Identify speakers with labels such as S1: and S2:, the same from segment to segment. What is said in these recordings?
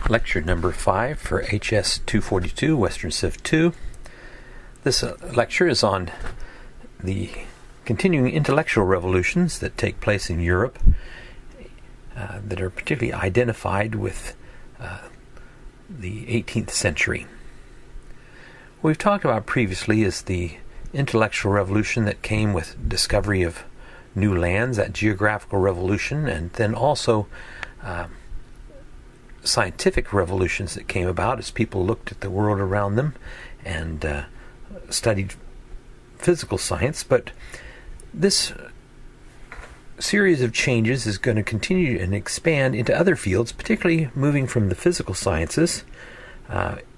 S1: Lecture number 5 for HS 242, Western Civ 2. This lecture is on the continuing intellectual revolutions that take place in Europe that are particularly identified with the 18th century. What we've talked about previously is the intellectual revolution that came with discovery of new lands, that geographical revolution, and then also scientific revolutions that came about as people looked at the world around them and studied physical science. But this series of changes is going to continue and expand into other fields, particularly moving from the physical sciences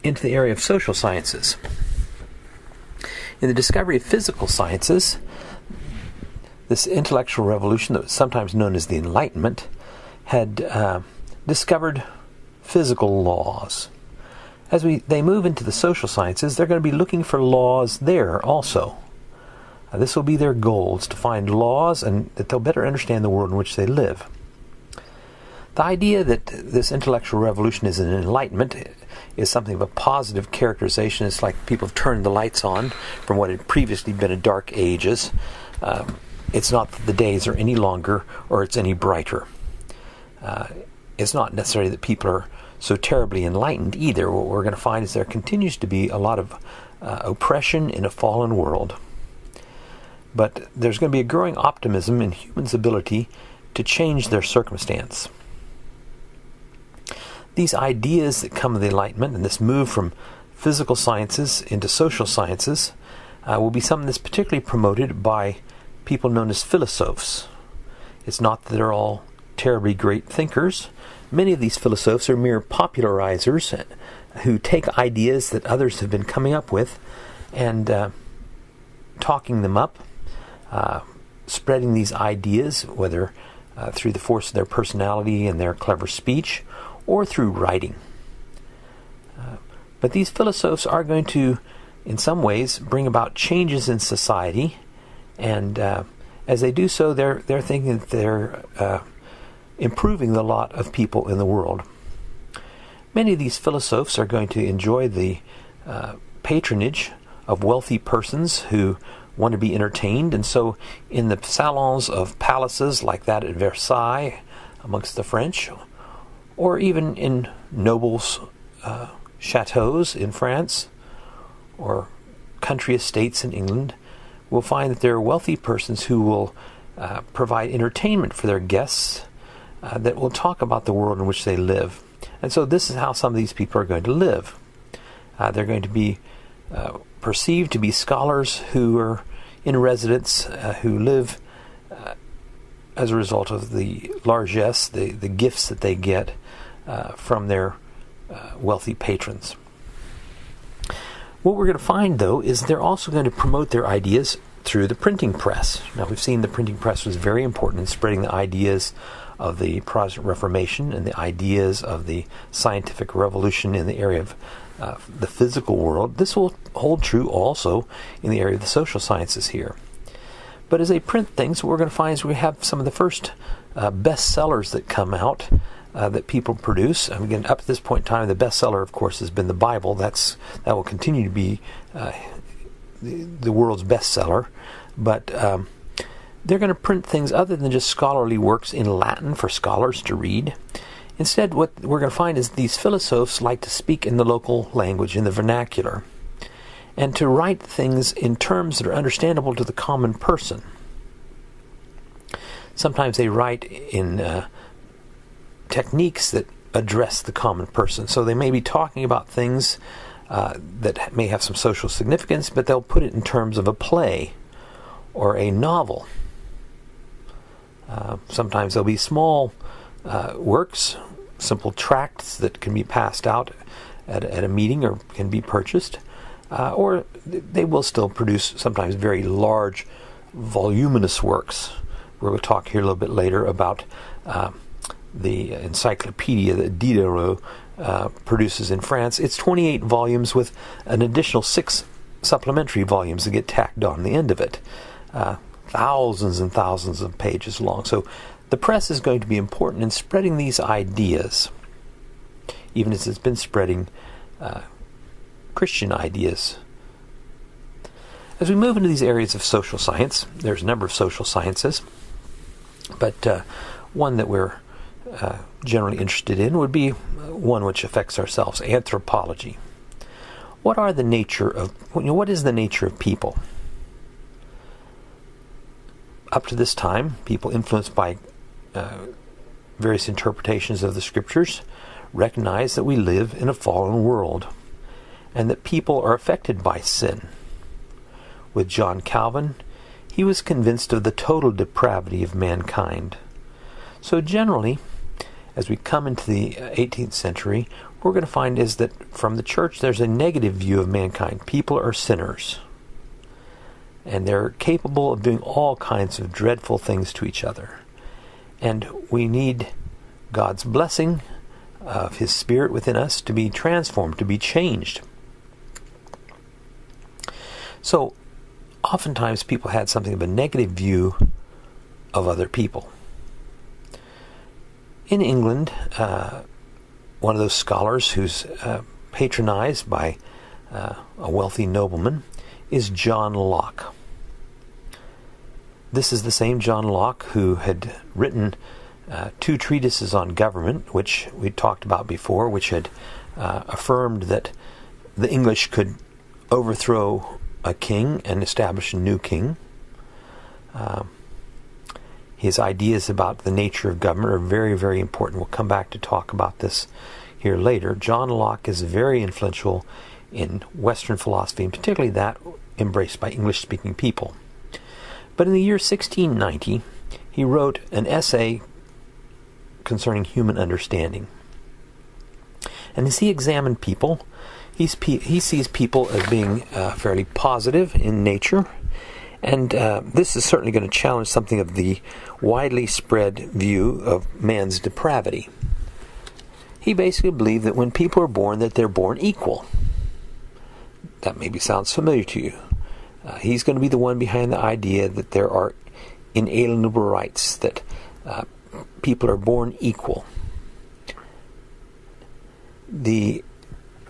S1: into the area of social sciences. In the discovery of physical sciences, this intellectual revolution that was sometimes known as the Enlightenment had discovered physical laws. As they move into the social sciences, they're going to be looking for laws there also. This will be their goals, to find laws and that they'll better understand the world in which they live. The idea that this intellectual revolution is an enlightenment is something of a positive characterization. It's like people have turned the lights on from what had previously been a dark ages. It's not that the days are any longer or it's any brighter. It's not necessarily that people are so terribly enlightened either. What we're going to find is there continues to be a lot of oppression in a fallen world. But there's going to be a growing optimism in humans' ability to change their circumstance. These ideas that come of the Enlightenment and this move from physical sciences into social sciences will be something that's particularly promoted by people known as philosophers. It's not that they're all terribly great thinkers. Many of these philosophers are mere popularizers who take ideas that others have been coming up with and talking them up, spreading these ideas, whether through the force of their personality and their clever speech or through writing. But these philosophers are going to, in some ways, bring about changes in society, and as they do so, they're thinking that they're improving the lot of people in the world. Many of these philosophers are going to enjoy the patronage of wealthy persons who want to be entertained, and so in the salons of palaces like that at Versailles amongst the French, or even in nobles' chateaus in France, or country estates in England, we'll find that there are wealthy persons who will provide entertainment for their guests that will talk about the world in which they live. And so this is how some of these people are going to live. They're going to be perceived to be scholars who are in residence, who live as a result of the largesse, the gifts that they get from their wealthy patrons. What we're going to find, though, is they're also going to promote their ideas through the printing press. Now, we've seen the printing press was very important in spreading the ideas of the Protestant Reformation and the ideas of the scientific revolution in the area of the physical world. This will hold true also in the area of the social sciences here. But as they print things, what we're going to find is we have some of the first bestsellers that come out that people produce. And again, up to this point in time, the bestseller, of course, has been the Bible. That will continue to be the world's bestseller. But they're going to print things other than just scholarly works in Latin for scholars to read. Instead, what we're going to find is these philosophers like to speak in the local language, in the vernacular, and to write things in terms that are understandable to the common person. Sometimes they write in techniques that address the common person. So they may be talking about things that may have some social significance, but they'll put it in terms of a play or a novel. Sometimes there'll be small works, simple tracts that can be passed out at a meeting or can be purchased, or they will still produce sometimes very large, voluminous works. We'll talk here a little bit later about the encyclopedia that Diderot produces in France. It's 28 volumes with an additional 6 supplementary volumes that get tacked on the end of it. Thousands and thousands of pages long. So the press is going to be important in spreading these ideas even as it's been spreading Christian ideas. As we move into these areas of social science, there's a number of social sciences, but one that we're generally interested in would be one which affects ourselves, anthropology. What is the nature of people? Up to this time, people influenced by various interpretations of the scriptures recognize that we live in a fallen world and that people are affected by sin. With John Calvin, he was convinced of the total depravity of mankind. So generally, as we come into the 18th century, what we're going to find is that from the church there's a negative view of mankind. People are sinners, and they're capable of doing all kinds of dreadful things to each other. And we need God's blessing of His Spirit within us to be transformed, to be changed. So, oftentimes people had something of a negative view of other people. In England, one of those scholars who's patronized by a wealthy nobleman is John Locke. This is the same John Locke who had written 2 treatises on government, which we talked about before, which had affirmed that the English could overthrow a king and establish a new king. His ideas about the nature of government are very, very important. We'll come back to talk about this here later. John Locke is very influential in Western philosophy, and particularly that embraced by English-speaking people. But in the year 1690, he wrote an essay concerning human understanding. And as he examined people, he sees people as being fairly positive in nature, and this is certainly going to challenge something of the widely spread view of man's depravity. He basically believed that when people are born, that they're born equal. That maybe sounds familiar to you. He's going to be the one behind the idea that there are inalienable rights, that people are born equal. The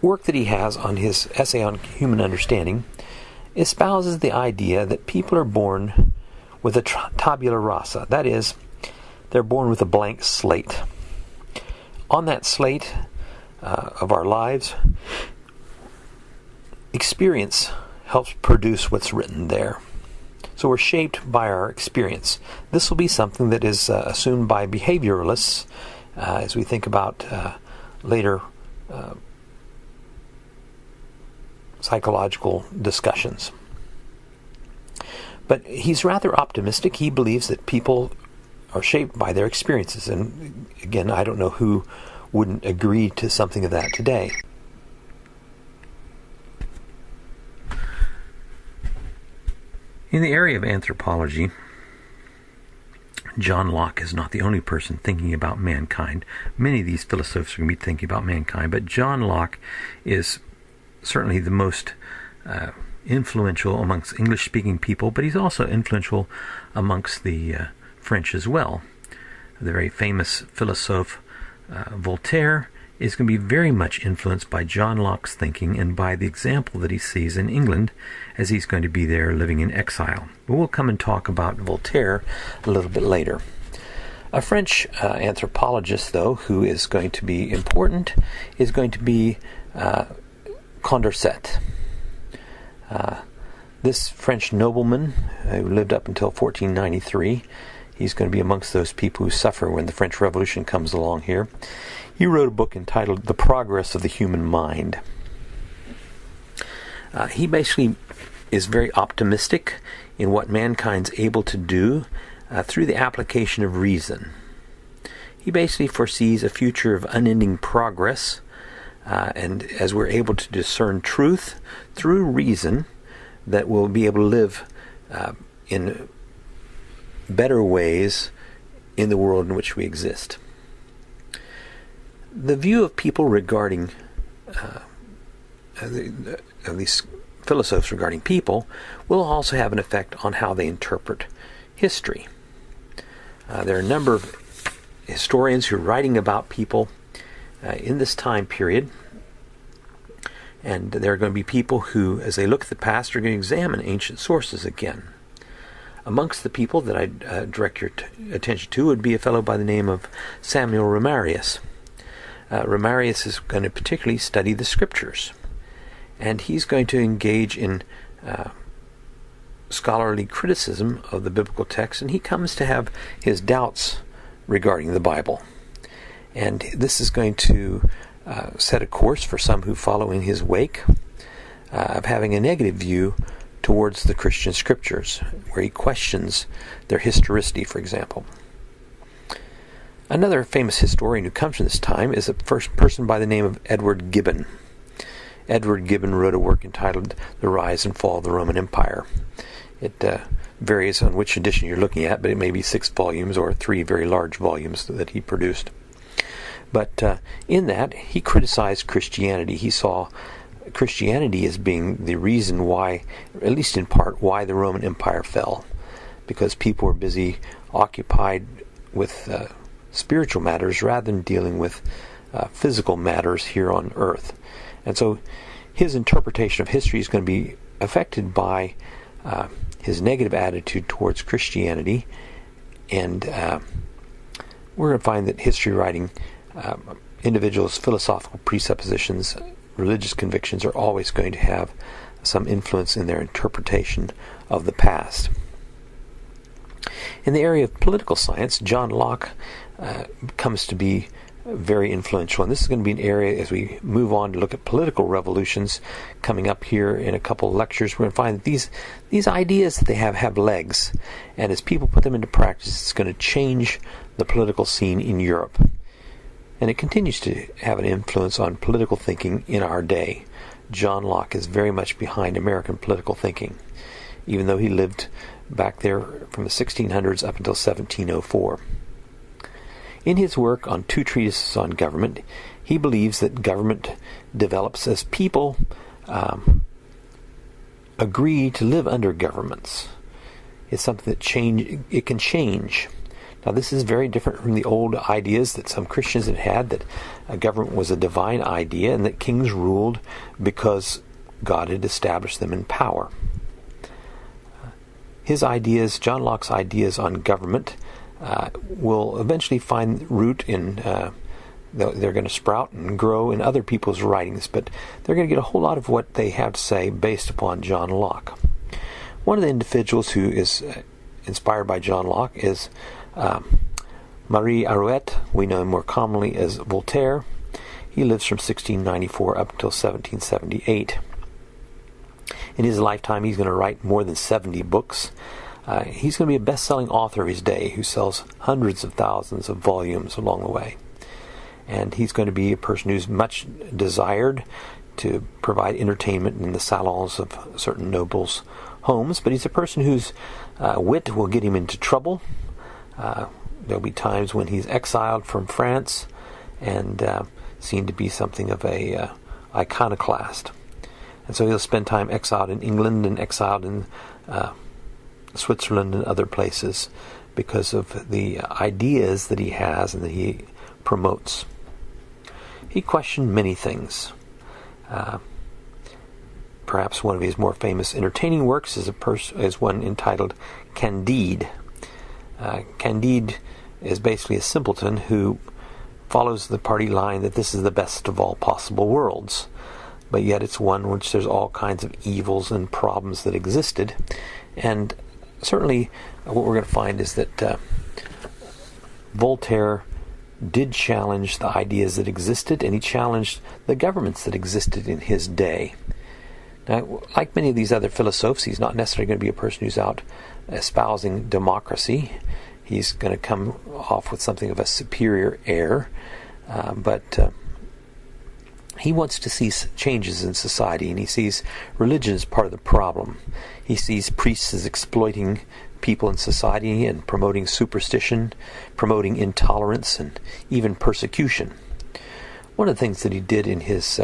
S1: work that he has on his essay on human understanding espouses the idea that people are born with a tabula rasa. That is, they're born with a blank slate. On that slate of our lives, experience helps produce what's written there. So we're shaped by our experience. This will be something that is assumed by behavioralists as we think about later psychological discussions. But he's rather optimistic. He believes that people are shaped by their experiences. And again, I don't know who wouldn't agree to something of that today. In the area of anthropology, John Locke is not the only person thinking about mankind. Many of these philosophers are going to be thinking about mankind, but John Locke is certainly the most influential amongst English-speaking people, but he's also influential amongst the French as well. The very famous philosophe Voltaire is going to be very much influenced by John Locke's thinking and by the example that he sees in England as he's going to be there living in exile. But we'll come and talk about Voltaire a little bit later. A French anthropologist, though, who is going to be important, is going to be Condorcet. This French nobleman who lived up until 1493, he's going to be amongst those people who suffer when the French Revolution comes along here. He wrote a book entitled The Progress of the Human Mind. He basically is very optimistic in what mankind's able to do through the application of reason. He basically foresees a future of unending progress, and as we're able to discern truth through reason, that we'll be able to live in better ways in the world in which we exist. The view of people regarding of these philosophers regarding people will also have an effect on how they interpret history. There are a number of historians who are writing about people in this time period. And there are going to be people who, as they look at the past, are going to examine ancient sources again. Amongst the people that I direct your attention to would be a fellow by the name of Samuel Romarius. Romarius is going to particularly study the Scriptures, and he's going to engage in scholarly criticism of the biblical text, and he comes to have his doubts regarding the Bible. And this is going to set a course for some who follow in his wake of having a negative view towards the Christian Scriptures, where he questions their historicity, for example. Another famous historian who comes from this time is a first person by the name of Edward Gibbon. Edward Gibbon wrote a work entitled The Rise and Fall of the Roman Empire. It varies on which edition you're looking at, but it may be 6 volumes or 3 very large volumes that he produced. But in that, he criticized Christianity. He saw Christianity as being the reason why, at least in part, why the Roman Empire fell. Because people were busy, occupied with spiritual matters rather than dealing with physical matters here on earth. And so his interpretation of history is going to be affected by his negative attitude towards Christianity. And we're going to find that history writing, individuals' philosophical presuppositions, religious convictions are always going to have some influence in their interpretation of the past. In the area of political science, John Locke comes to be very influential, and this is going to be an area as we move on to look at political revolutions coming up here in a couple of lectures. We're going to find that these ideas that they have legs, and as people put them into practice, it's going to change the political scene in Europe. And it continues to have an influence on political thinking in our day. John Locke is very much behind American political thinking, even though he lived back there from the 1600s up until 1704. In his work on 2 treatises on government, he believes that government develops as people agree to live under governments. It's something that it can change. Now, this is very different from the old ideas that some Christians had that a government was a divine idea and that kings ruled because God had established them in power. His ideas, John Locke's ideas on government, will eventually find root in, they're going to sprout and grow in other people's writings, but they're going to get a whole lot of what they have to say based upon John Locke. One of the individuals who is inspired by John Locke is Marie Arouet. We know him more commonly as Voltaire. He lives from 1694 up until 1778. In his lifetime, he's going to write more than 70 books. He's going to be a best-selling author of his day who sells hundreds of thousands of volumes along the way. And he's going to be a person who's much desired to provide entertainment in the salons of certain nobles' homes, but he's a person whose wit will get him into trouble. There'll be times when he's exiled from France and seen to be something of a iconoclast. And so he'll spend time exiled in England and exiled in Switzerland and other places because of the ideas that he has and that he promotes. He questioned many things. Perhaps one of his more famous entertaining works is one entitled Candide. Candide is basically a simpleton who follows the party line that this is the best of all possible worlds, but yet it's one in which there's all kinds of evils and problems that existed. And certainly what we're going to find is that Voltaire did challenge the ideas that existed, and he challenged the governments that existed in his day. Now, like many of these other philosophers, he's not necessarily going to be a person who's out espousing democracy. He's going to come off with something of a superior air, but he wants to see changes in society, and he sees religion as part of the problem. He sees priests as exploiting people in society and promoting superstition, promoting intolerance, and even persecution. One of the things that he did in his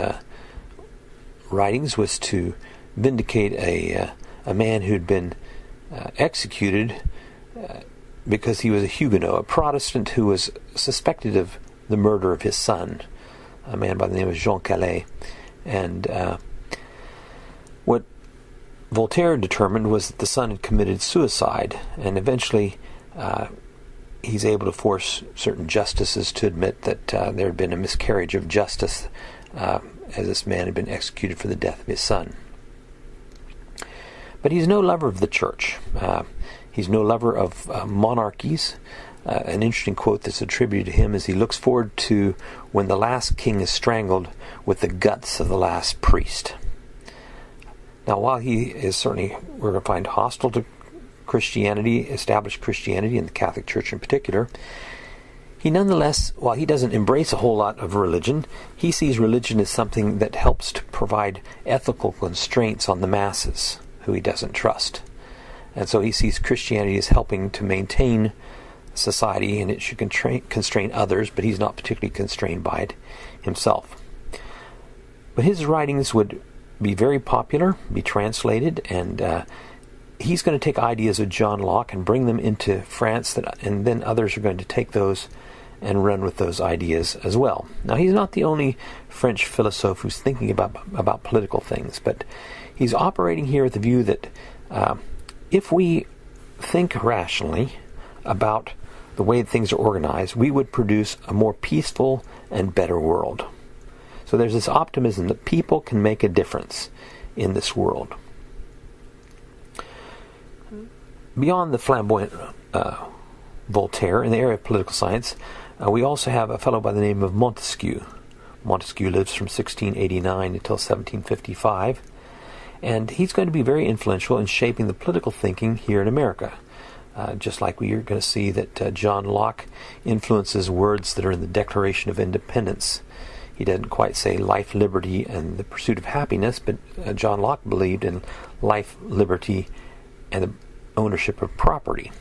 S1: writings was to vindicate a man who'd been executed because he was a Huguenot, a Protestant who was suspected of the murder of his son. a man by the name of Jean Calais. And what Voltaire determined was that the son had committed suicide, and eventually he's able to force certain justices to admit that there had been a miscarriage of justice, as this man had been executed for the death of his son. But he's no lover of the church. He's no lover of monarchies. An interesting quote that's attributed to him is he looks forward to when the last king is strangled with the guts of the last priest. Now, while he is certainly, we're going to find, hostile to Christianity, established Christianity, and the Catholic Church in particular, he nonetheless, while he doesn't embrace a whole lot of religion, he sees religion as something that helps to provide ethical constraints on the masses who he doesn't trust. And so he sees Christianity as helping to maintain society, and it should constrain others, but he's not particularly constrained by it himself. But his writings would be very popular, be translated, and he's going to take ideas of John Locke and bring them into France, and then others are going to take those and run with those ideas as well. Now, he's not the only French philosopher who's thinking about political things, but he's operating here with the view that if we think rationally about the way things are organized, we would produce a more peaceful and better world. So there's this optimism that people can make a difference in this world. Beyond the flamboyant Voltaire, in the area of political science, we also have a fellow by the name of Montesquieu. Montesquieu lives from 1689 until 1755, and he's going to be very influential in shaping the political thinking here in America. Just like we are going to see that John Locke influences words that are in the Declaration of Independence. He doesn't quite say life, liberty, and the pursuit of happiness, but John Locke believed in life, liberty, and the ownership of property.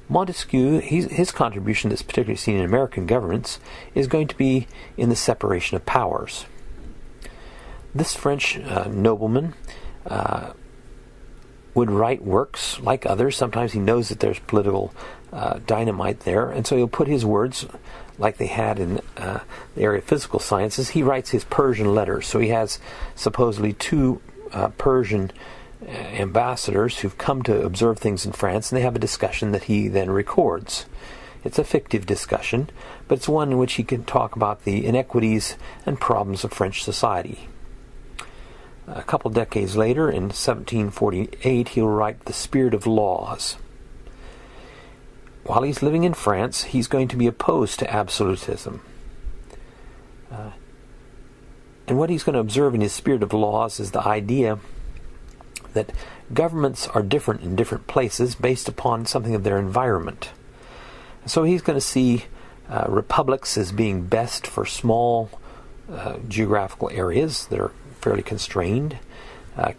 S1: Montesquieu, his contribution that's particularly seen in American governments is going to be in the separation of powers. This French nobleman would write works like others. Sometimes he knows that there's political dynamite there, and so he'll put his words, like they had in the area of physical sciences. He writes his Persian letters. So he has supposedly two Persian ambassadors who've come to observe things in France, and they have a discussion that he then records. It's a fictive discussion, but it's one in which he can talk about the inequities and problems of French society. A couple decades later, in 1748, he'll write The Spirit of Laws. While he's living in France, he's going to be opposed to absolutism. And what he's going to observe in his Spirit of Laws is the idea that governments are different in different places based upon something of their environment. So he's going to see republics as being best for small geographical areas that are fairly constrained,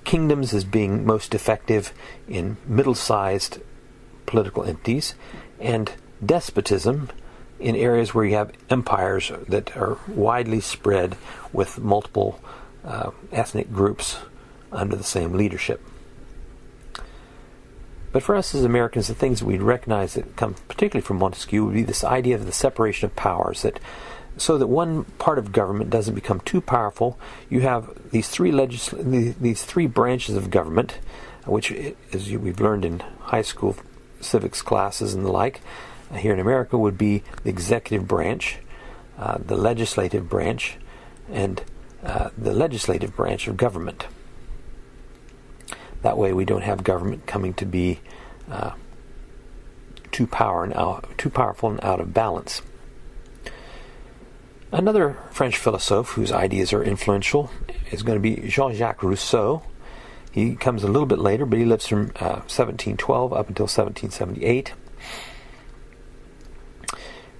S1: kingdoms as being most effective in middle-sized political entities, and despotism in areas where you have empires that are widely spread with multiple ethnic groups under the same leadership. But for us as Americans, the things that we recognize that come particularly from Montesquieu would be this idea of the separation of powers, that so that one part of government doesn't become too powerful, you have these three branches of government, which, as we've learned in high school civics classes and the like, here in America would be the executive branch, the legislative branch, and the legislative branch of government. That way we don't have government coming to be too powerful and out of balance. Another French philosopher whose ideas are influential is going to be Jean-Jacques Rousseau. He comes a little bit later, but he lives from 1712 up until 1778.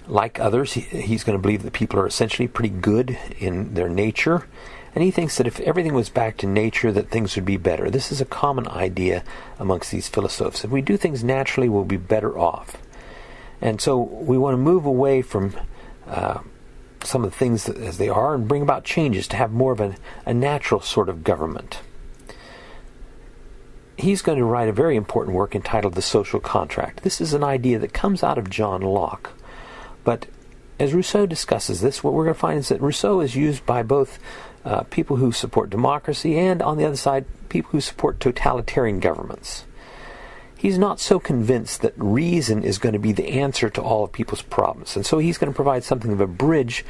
S1: Like others, he's going to believe that people are essentially pretty good in their nature, and he thinks that if everything was back to nature, that things would be better. This is a common idea amongst these philosophers. If we do things naturally, we'll be better off. And so we want to move away from some of the things as they are and bring about changes to have more of a natural sort of government. He's going to write a very important work entitled The Social Contract. This is an idea that comes out of John Locke, but as Rousseau discusses this, what we're going to find is that Rousseau is used by both people who support democracy and, on the other side, people who support totalitarian governments. He's not so convinced that reason is going to be the answer to all of people's problems. And so he's going to provide something of a bridge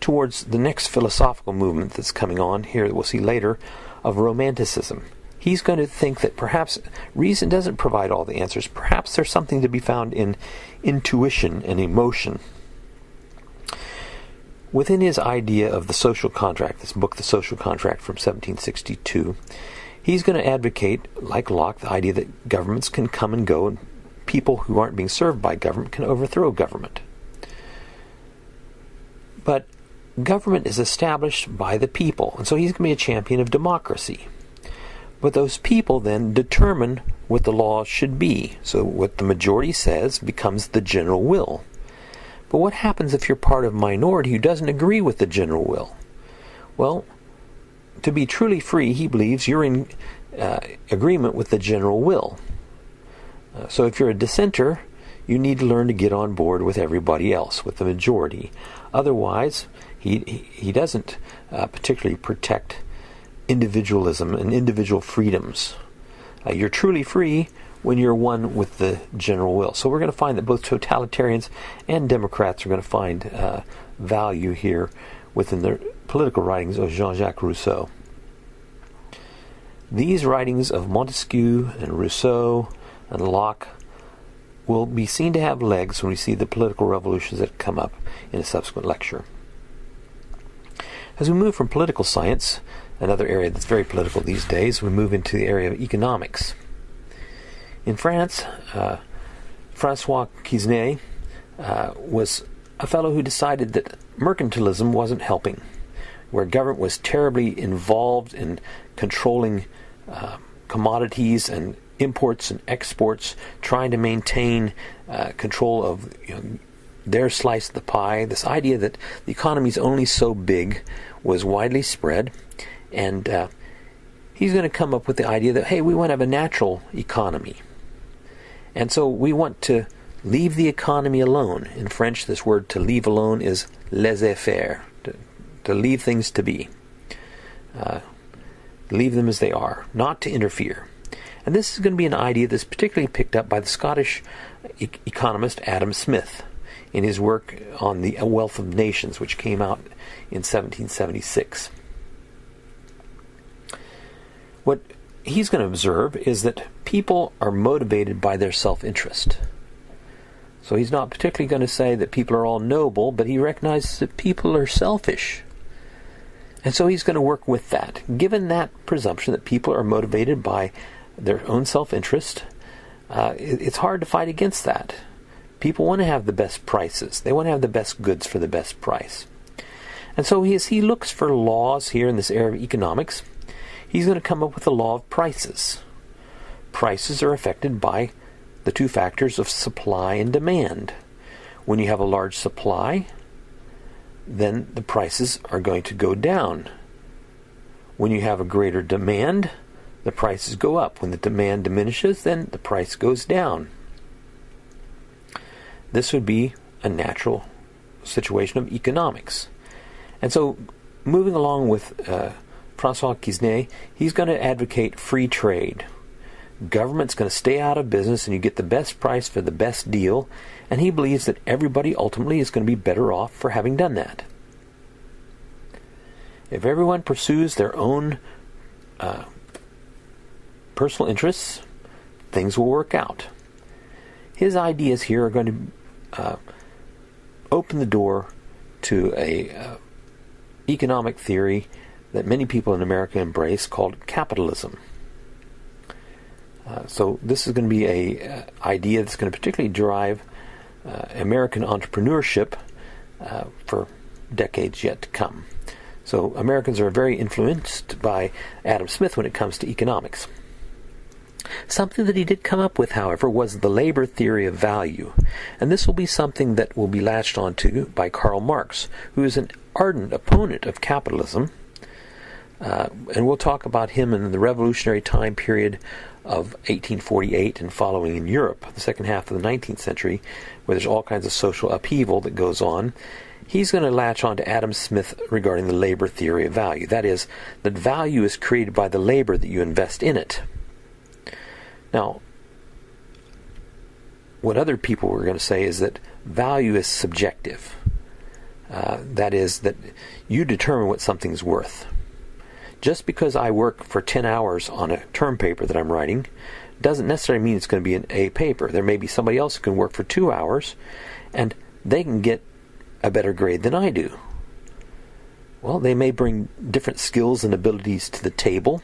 S1: towards the next philosophical movement that's coming on here that we'll see later, of Romanticism. He's going to think that perhaps reason doesn't provide all the answers. Perhaps there's something to be found in intuition and emotion. Within his idea of the social contract, this book, The Social Contract from 1762, he's going to advocate, like Locke, the idea that governments can come and go and people who aren't being served by government can overthrow government. But government is established by the people, and so he's going to be a champion of democracy. But those people then determine what the laws should be. So what the majority says becomes the general will. But what happens if you're part of a minority who doesn't agree with the general will? Well, to be truly free, he believes you're in agreement with the general will. So if you're a dissenter, you need to learn to get on board with everybody else, with the majority. Otherwise, he doesn't particularly protect individualism and individual freedoms. You're truly free when you're one with the general will. So we're going to find that both totalitarians and Democrats are going to find value here within the political writings of Jean-Jacques Rousseau. These writings of Montesquieu and Rousseau and Locke will be seen to have legs when we see the political revolutions that come up in a subsequent lecture. As we move from political science, another area that's very political these days, we move into the area of economics. In France, François Quesnay was a fellow who decided that mercantilism wasn't helping, where government was terribly involved in controlling commodities and imports and exports, trying to maintain control of their slice of the pie. This idea that the economy is only so big was widely spread, and he's going to come up with the idea that, hey, we want to have a natural economy. And so we want to leave the economy alone. In French, this word to leave alone is laisser-faire, to leave things to be. Leave them as they are, not to interfere. And this is going to be an idea that's particularly picked up by the Scottish economist Adam Smith in his work on the Wealth of Nations, which came out in 1776. What he's going to observe is that people are motivated by their self-interest. So he's not particularly going to say that people are all noble, but he recognizes that people are selfish. And so he's going to work with that. Given that presumption that people are motivated by their own self-interest, it's hard to fight against that. People want to have the best prices. They want to have the best goods for the best price. And so as he looks for laws here in this area of economics, he's going to come up with a law of prices. Prices are affected by the two factors of supply and demand. When you have a large supply, then the prices are going to go down. When you have a greater demand, the prices go up. When the demand diminishes, then the price goes down. This would be a natural situation of economics. And so, moving along with François Quesnay, he's going to advocate free trade. Government's going to stay out of business and you get the best price for the best deal, and he believes that everybody ultimately is going to be better off for having done that. If everyone pursues their own personal interests, things will work out. His ideas here are going to open the door to a economic theory that many people in America embrace called capitalism. So this is going to be a idea that's going to particularly drive American entrepreneurship for decades yet to come. So Americans are very influenced by Adam Smith when it comes to economics. Something that he did come up with, however, was the labor theory of value. And this will be something that will be latched onto by Karl Marx, who is an ardent opponent of capitalism. And we'll talk about him in the revolutionary time period of 1848 and following in Europe, the second half of the 19th century, where there's all kinds of social upheaval that goes on. he's going to latch on to Adam Smith regarding the labor theory of value. That is, that value is created by the labor that you invest in it. Now, what other people were going to say is that value is subjective. That is, that you determine what something's worth. Just because I work for 10 hours on a term paper that I'm writing doesn't necessarily mean it's going to be an A paper. There may be somebody else who can work for 2 hours and they can get a better grade than I do. Well, they may bring different skills and abilities to the table.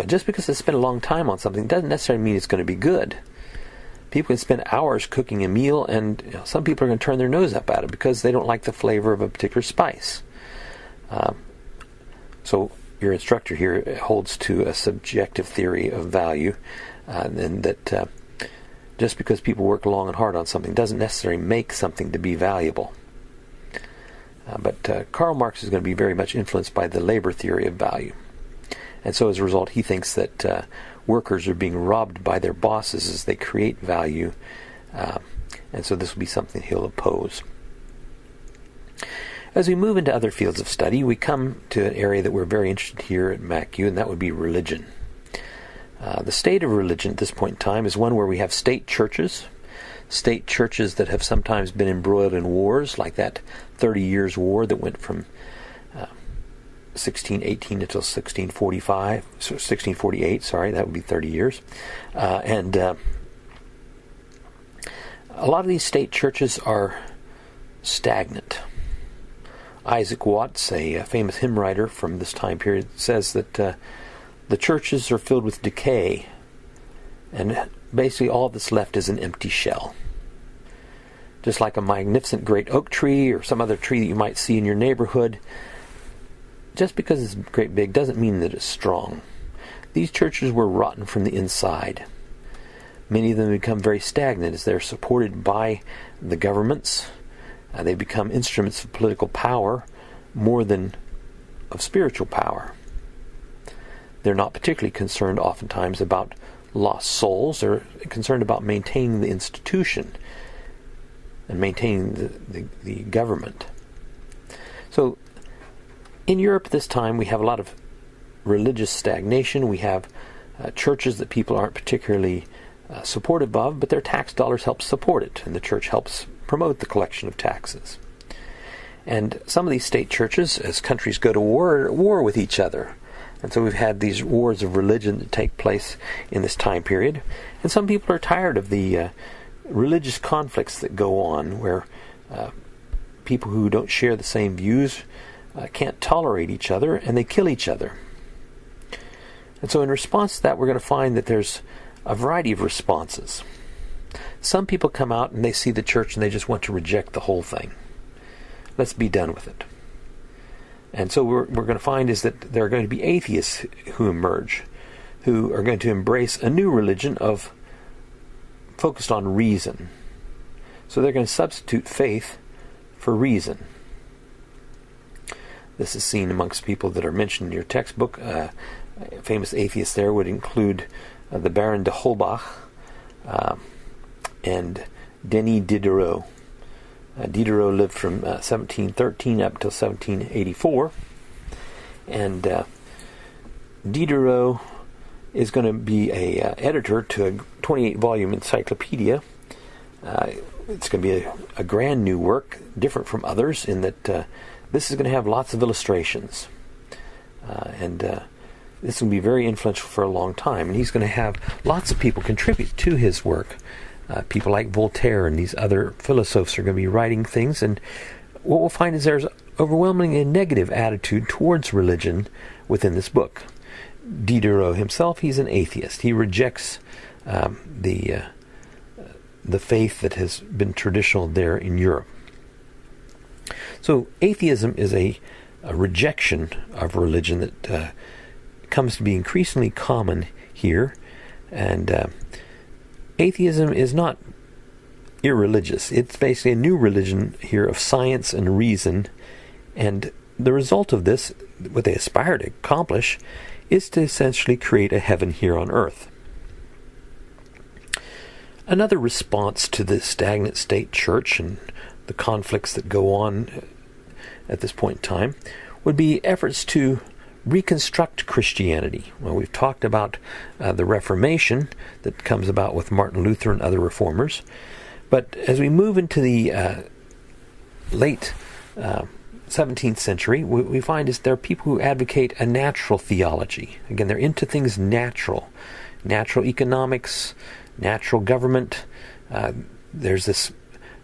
S1: Just because they spend a long time on something doesn't necessarily mean it's going to be good. People can spend hours cooking a meal, and some people are going to turn their nose up at it because they don't like the flavor of a particular spice. So your instructor here holds to a subjective theory of value, and that just because people work long and hard on something doesn't necessarily make something to be valuable. But Karl Marx is going to be very much influenced by the labor theory of value. And so as a result, he thinks that workers are being robbed by their bosses as they create value. And so this will be something he'll oppose. As we move into other fields of study, we come to an area that we're very interested here at MacU, and that would be religion. The state of religion at this point in time is one where we have state churches that have sometimes been embroiled in wars, like that 30 Years' War that went from 1618 until 1648, that would be 30 years. And a lot of these state churches are stagnant. Isaac Watts, a famous hymn writer from this time period, says that the churches are filled with decay, and basically all that's left is an empty shell. Just like a magnificent great oak tree or some other tree that you might see in your neighborhood, just because it's great big doesn't mean that it's strong. These churches were rotten from the inside. Many of them become very stagnant as they're supported by the governments. They become instruments of political power more than of spiritual power. They're not particularly concerned oftentimes about lost souls. They're concerned about maintaining the institution and maintaining the government. So in Europe at this time, we have a lot of religious stagnation. We have churches that people aren't particularly supportive of, but their tax dollars help support it, and the church helps promote the collection of taxes. And some of these state churches, as countries go to war, are at war with each other. And so we've had these wars of religion that take place in this time period. And some people are tired of the religious conflicts that go on, where people who don't share the same views can't tolerate each other, and they kill each other. And so in response to that, we're going to find that there's a variety of responses. Some people come out and they see the church and they just want to reject the whole thing. Let's be done with it. And so we're going to find is that there are going to be atheists who emerge, who are going to embrace a new religion focused on reason. So they're going to substitute faith for reason. This is seen amongst people that are mentioned in your textbook. Famous atheists there would include the Baron de Holbach and Denis Diderot. Diderot lived from 1713 up until 1784. And Diderot is going to be a editor to a 28-volume encyclopedia. It's going to be a grand new work, different from others, in that this is going to have lots of illustrations. And this will be very influential for a long time. And he's going to have lots of people contribute to his work. People like Voltaire and these other philosophers are going to be writing things. And what we'll find is there's overwhelmingly a negative attitude towards religion within this book. Diderot himself, he's an atheist. He rejects the faith that has been traditional there in Europe. So atheism is a rejection of religion that comes to be increasingly common here. And atheism is not irreligious. It's basically a new religion here of science and reason. And the result of this, what they aspire to accomplish, is to essentially create a heaven here on earth. Another response to the stagnant state church and the conflicts that go on at this point in time, would be efforts to reconstruct Christianity. Well, we've talked about the Reformation that comes about with Martin Luther and other reformers. But as we move into the late 17th century, we find is there are people who advocate a natural theology. Again, they're into things natural economics, natural government. There's this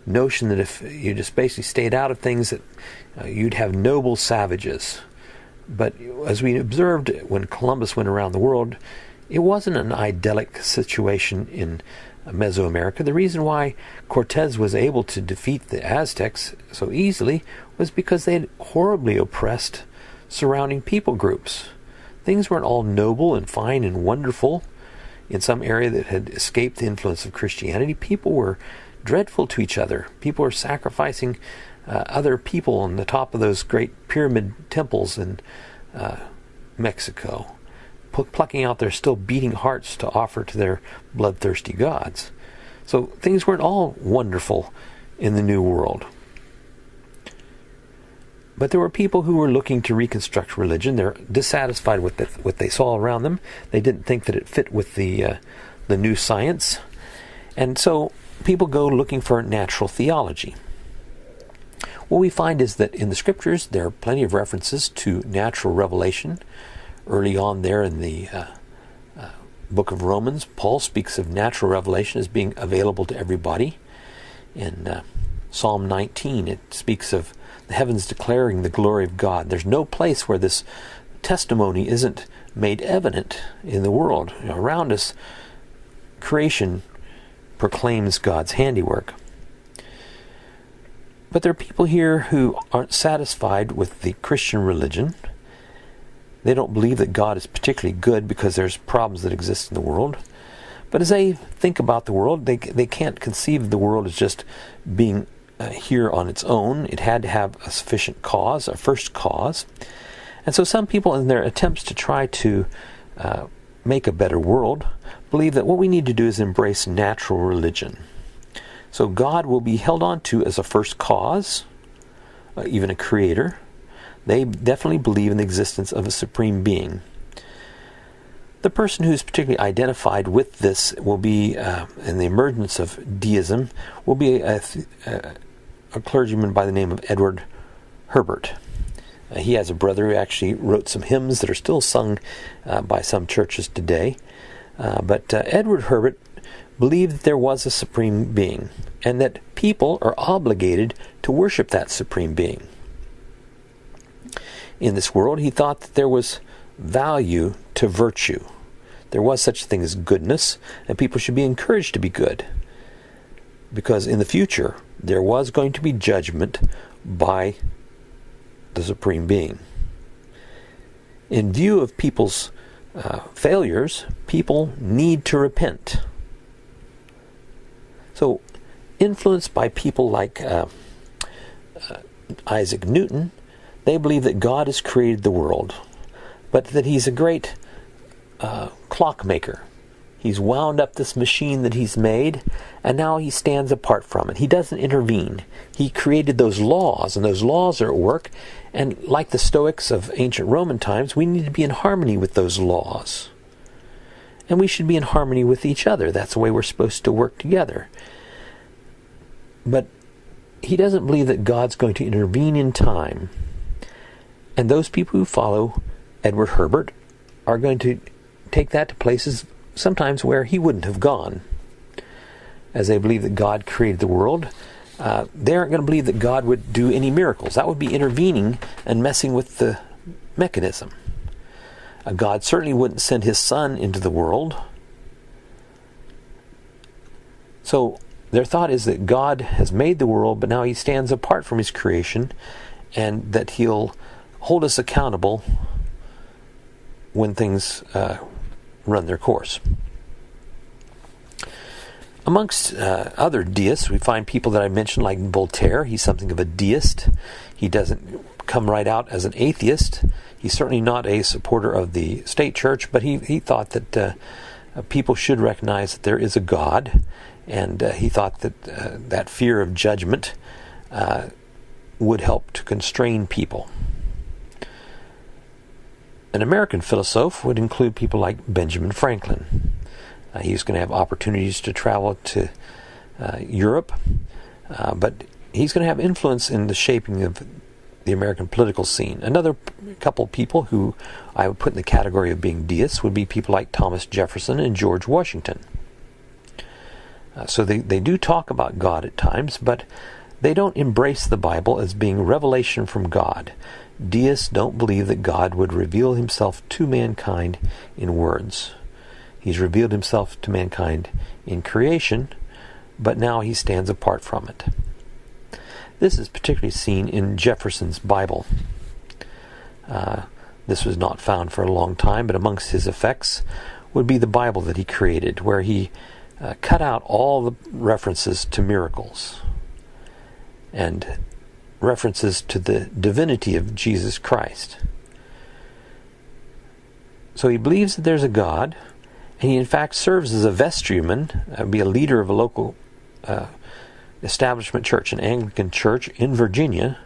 S1: notion that if you just basically stayed out of things, that you'd have noble savages. But as we observed when Columbus went around the world, it wasn't an idyllic situation in Mesoamerica. The reason why Cortez was able to defeat the Aztecs so easily was because they had horribly oppressed surrounding people groups. Things weren't all noble and fine and wonderful in some area that had escaped the influence of Christianity. People were dreadful to each other. People were sacrificing other people on the top of those great pyramid temples in Mexico, plucking out their still beating hearts to offer to their bloodthirsty gods. So things weren't all wonderful in the New World. But there were people who were looking to reconstruct religion. They're dissatisfied with what they saw around them. They didn't think that it fit with the new science. And so people go looking for natural theology. What we find is that in the Scriptures there are plenty of references to natural revelation. Early on there in the book of Romans, Paul speaks of natural revelation as being available to everybody. In Psalm 19, it speaks of the heavens declaring the glory of God. There's no place where this testimony isn't made evident in the world. Around us, creation proclaims God's handiwork. But there are people here who aren't satisfied with the Christian religion. They don't believe that God is particularly good because there's problems that exist in the world. But as they think about the world, they can't conceive of the world as just being here on its own. It had to have a sufficient cause, a first cause. And so some people, in their attempts to try to make a better world, believe that what we need to do is embrace natural religion. So God will be held on to as a first cause, even a creator. They definitely believe in the existence of a supreme being. The person who's particularly identified with this will be, in the emergence of deism, will be a clergyman by the name of Edward Herbert. He has a brother who actually wrote some hymns that are still sung by some churches today. But Edward Herbert believed that there was a supreme being, and that people are obligated to worship that supreme being. In this world, he thought that there was value to virtue. There was such a thing as goodness, and people should be encouraged to be good. Because in the future, there was going to be judgment by the supreme being. In view of people's failures, people need to repent. So, influenced by people like Isaac Newton, they believe that God has created the world, but that He's a great clockmaker. He's wound up this machine that He's made, and now He stands apart from it. He doesn't intervene. He created those laws, and those laws are at work. And like the Stoics of ancient Roman times, we need to be in harmony with those laws. And we should be in harmony with each other. That's the way we're supposed to work together. But he doesn't believe that God's going to intervene in time. And those people who follow Edward Herbert are going to take that to places sometimes where he wouldn't have gone. As they believe that God created the world, they aren't going to believe that God would do any miracles. That would be intervening and messing with the mechanism. God certainly wouldn't send His Son into the world. So their thought is that God has made the world, but now He stands apart from His creation, and that He'll hold us accountable when things run their course. Amongst other deists, we find people that I mentioned, like Voltaire. He's something of a deist. He doesn't come right out as an atheist. He's certainly not a supporter of the state church, but he thought that people should recognize that there is a God, and he thought that that fear of judgment would help to constrain people. An American philosopher would include people like Benjamin Franklin. He's going to have opportunities to travel to Europe, but he's going to have influence in the shaping of the American political scene. Another couple people who I would put in the category of being deists would be people like Thomas Jefferson and George Washington. So they do talk about God at times, but they don't embrace the Bible as being revelation from God. Deists don't believe that God would reveal himself to mankind in words. He's revealed himself to mankind in creation, but now he stands apart from it. This is particularly seen in Jefferson's Bible. This was not found for a long time, but amongst his effects would be the Bible that he created, where he cut out all the references to miracles and references to the divinity of Jesus Christ. So he believes that there's a God, and he in fact serves as a vestryman, be a leader of a local establishment church, an Anglican church in Virginia,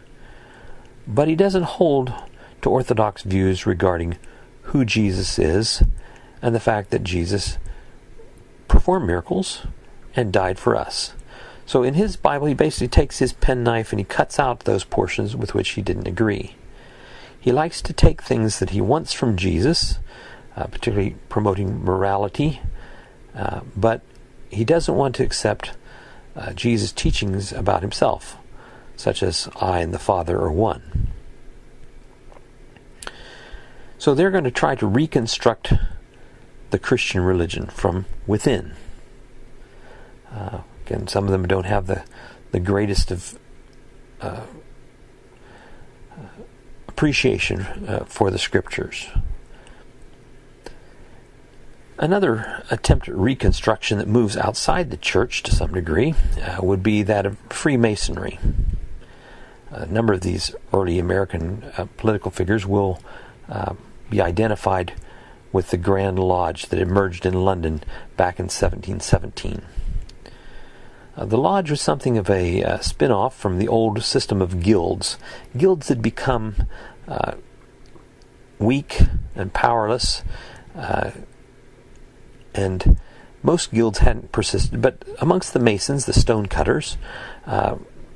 S1: but he doesn't hold to orthodox views regarding who Jesus is and the fact that Jesus performed miracles and died for us. So in his Bible, he basically takes his penknife and he cuts out those portions with which he didn't agree. He likes to take things that he wants from Jesus, particularly promoting morality, but he doesn't want to accept Jesus' teachings about himself, such as I and the Father are one. So they're going to try to reconstruct the Christian religion from within. Again, some of them don't have the greatest of appreciation for the Scriptures. Another attempt at reconstruction that moves outside the church to some degree would be that of Freemasonry. A number of these early American political figures will be identified with the Grand Lodge that emerged in London back in 1717. The Lodge was something of a spin-off from the old system of guilds. Guilds had become weak and powerless, and most guilds hadn't persisted. But amongst the Masons, the stonecutters,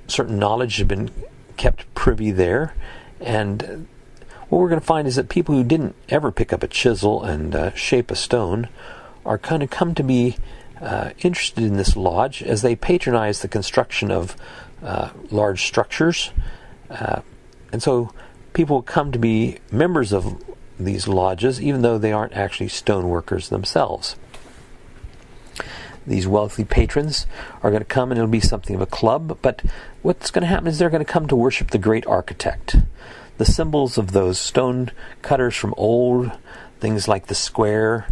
S1: certain knowledge had been kept privy there, and what we're going to find is that people who didn't ever pick up a chisel and shape a stone are kind of come to be interested in this lodge as they patronize the construction of large structures. And so people come to be members of these lodges even though they aren't actually stone workers themselves. These wealthy patrons are going to come and it'll be something of a club, but what's going to happen is they're going to come to worship the great architect. The symbols of those stone cutters from old, things like the square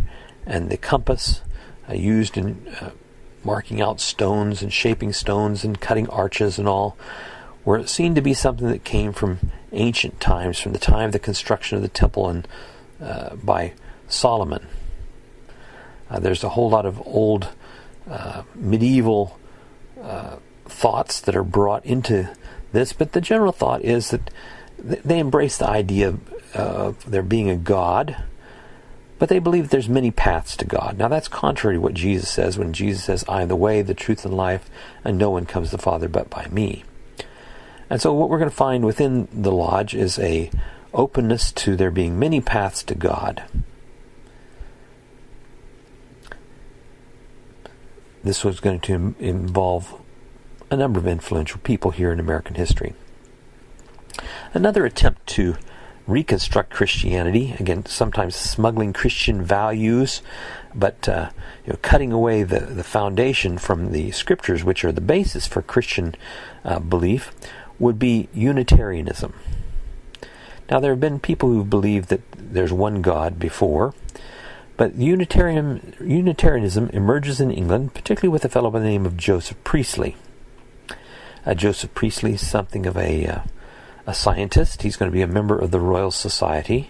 S1: and the compass, used in marking out stones and shaping stones and cutting arches and all, were seen to be something that came from ancient times, from the time of the construction of the temple and by Solomon. There's a whole lot of old medieval thoughts that are brought into this, but the general thought is that they embrace the idea of there being a God, but they believe there's many paths to God. Now that's contrary to what Jesus says when Jesus says, I am the way, the truth, and life, and no one comes to the Father but by me. And so what we're going to find within the lodge is a openness to there being many paths to God. This was going to involve a number of influential people here in American history. Another attempt to reconstruct Christianity, again, sometimes smuggling Christian values, but cutting away the foundation from the Scriptures, which are the basis for Christian belief, would be Unitarianism. Now, there have been people who believe that there's one God before, but Unitarianism emerges in England, particularly with a fellow by the name of Joseph Priestley. Joseph Priestley is something of a scientist. He's going to be a member of the Royal Society.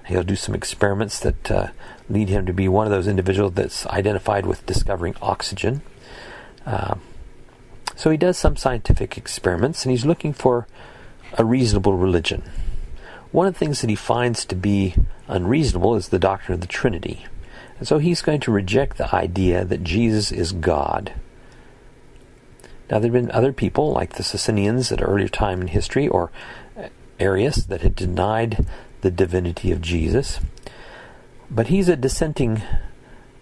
S1: He'll do some experiments that lead him to be one of those individuals that's identified with discovering oxygen. So he does some scientific experiments, and he's looking for a reasonable religion. One of the things that he finds to be unreasonable is the doctrine of the Trinity. And so he's going to reject the idea that Jesus is God. Now, there have been other people, like the Socinians at an earlier time in history, or Arius, that had denied the divinity of Jesus. But he's a dissenting